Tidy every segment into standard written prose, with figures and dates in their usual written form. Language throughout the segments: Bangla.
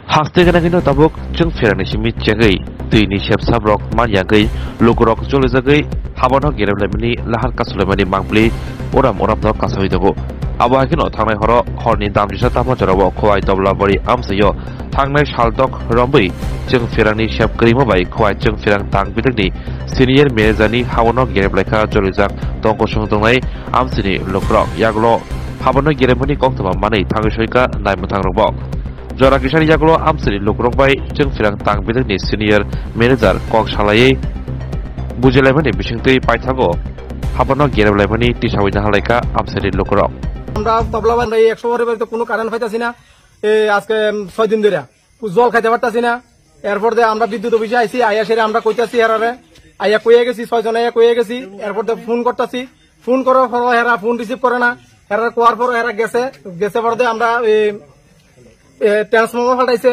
Hakte kana kino tabuk jeng ferani simi jagai tuini shep sabrok man yagai logorok jole jagai habano gereblemani lahar kasulemani mangpli oram no kasoi debo abo kino thangnai horo horni damjisa tamo jorabo khwai doblabari amsayo thangnai saldok rombai jeng ferani shep krimo bai khwai jeng ferang tang bidagni senior managerni habano gereblekha jolijak tongko sungtongnai amsini logrok yaglo habano gerebani koktoma manai thangai soika naimutang robok Jora Kishani Yaglo Amsiri Lukrok by Jung Firang Tang Bidani Senior Manager Kok Shalaye Bujelemani Bishingti Paitago Habano Gerelemani Tishawina Haleka Amsiri Lukrok. আমরা তবলাবান ভাই 100 এর তো কোনো কারণ পাইতাছি না আজকে 6 দিন ধরে জল খাইতে পারতাছি না এরপর দে আমরা বিদ্যুৎ অফিসে আইছি আইয়া সেরে আমরা কইতাছি এরারে আইয়া কইয়া গেছি 6 জন আইয়া কইয়া গেছি এরপর দে ফোন করতাছি ফোন করার পর এরা ফোন রিসিভ করে না এরা কোয়ার পর এরা গেছে পর দে আমরা ট্রান্সফর্মার ফাল্টাইছে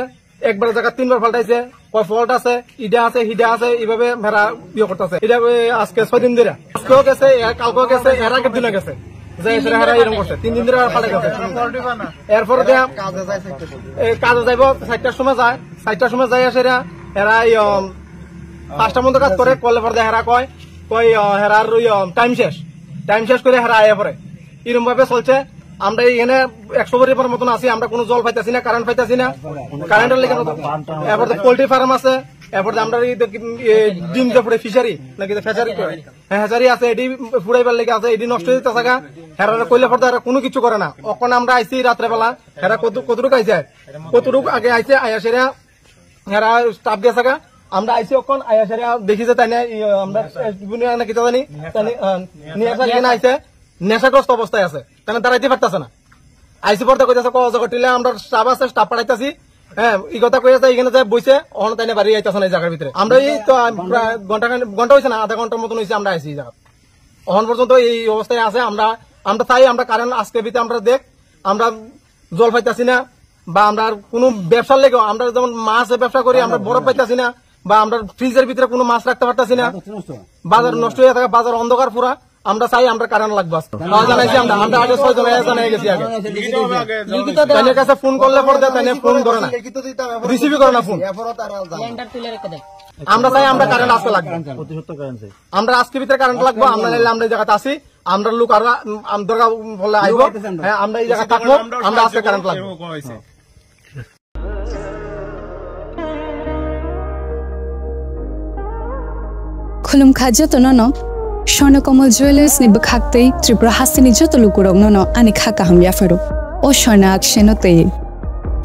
একবার জায়গা তিনবার ফাল্টাইছে কয় ফল্ট আছে ইডা আছে হিডা আছে এইভাবে মেরা ইয়ে করতেছে এটা আজকে 6 দিন ধরে আজকেও গেছে কালকেও গেছে এর আগের দিনও গেছে তিন দিন ধরে ফাল্টাই গেছে এরপরে কাজে যাইব 4টার সময় যায় 4টার সময় যাই আসে এরা 5টা মতো কাজ করে করলে পরে হেরা কয় হেরার টাইম শেষ করে হেরা আয়া পরে এরকম ভাবে চলছে আমরা এখানে 100 পরিবার মতন আছি আমরা কোনো জল পাইতাছি না কারেন্ট পাইতাছি না কারেন্টের লেগে এরপর পোল্ট্রি ফার্ম আছে এরপর আমরা ডিম যে ফিশারি নাকি ফিশারি হ্যাচারি আছে এটি ফুড়াইবার লেগে আছে এটি নষ্ট হইতে থাকা হেরা কইলে পর কোনো কিছু করে না ওখানে আমরা আইছি রাত্রেবেলা হেরা কতটুকু আইছে কতটুকু আগে আইছে আয়া সেরা হেরা স্টাফ গেছে আমরা আইছি ওখান আয়া সেরা দেখি যে তাই না আমরা নাকি জানি নিয়ে আইছে নেশাগ্রস্ত অবস্থায় আছে তাহলে দাঁড়াইতে পারতেছে না আইসি পর্দা কইতেছে কটিলে আমরা স্টাফ আছে স্টাফ পাঠাইতেছি হ্যাঁ এই কথা কইছে এখানে যে বইছে অহন তাইনে বাড়ি আইতাছে না এই জায়গার ভিতরে আমরা এই তো ঘন্টা হয়েছে না আধা ঘন্টার মতন হয়েছে আমরা আইসি এই জায়গা অহন পর্যন্ত এই অবস্থায় আছে আমরা চাই আমরা কারণ আজকে ভিতরে আমরা আমরা জল পাইতাছি না বা আমরা কোনো ব্যবসার লেগে আমরা যেমন মাছের ব্যবসা করি আমরা বরফ পাইতাছি না বা আমরা ফ্রিজের ভিতরে কোনো মাছ রাখতে পারতাছি না বাজার নষ্ট হয়ে থাকে বাজার অন্ধকার পুরা আমরা চাই আমরা কারণ লাগবে জানাইছি আমরা আগে 6 জন জানাই গেছি আগে তাদের কাছে ফোন করলে পরে তাদের ফোন ধরে না রিসিভই করে না ফোন আমরা চাই আমরা কারণ আজকে লাগবে আমরা আজকে ভিতরে কারণ লাগবে আমরা নাইলে আমরা এই জায়গাতে আছি আমরা লোক আর দরকার বলে আইব হ্যাঁ আমরা এই জায়গা থাকবো আমরা আজকে কারণ লাগবে খুলুম খাদ্য তো ন Swarnakomal Jewelers ni bakhakte Tripura hasini joto lukurok no ani khaka hamya fero o Swarna action te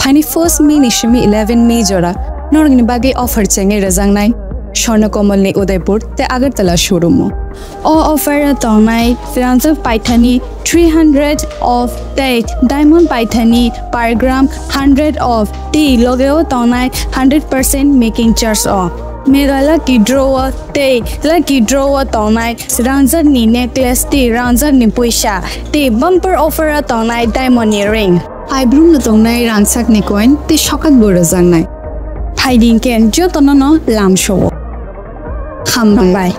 21st May ni shimi 11 May jora norgni bage offer chenge rajang nai Swarnakomal ni Udaipur te Agartala showroom o offer tonai financial paithani 300 of date diamond paithani per gram 100 of t logeo tonai 100% making charge off Mega lucky drawer te lucky drawer tonai ranjar ni necklace te ranjar ni puisha te bumper offer tonai diamond ring ai brum no tonai ransak ni coin te shokak boro jang nai hiding ken jotono no lam show kham bye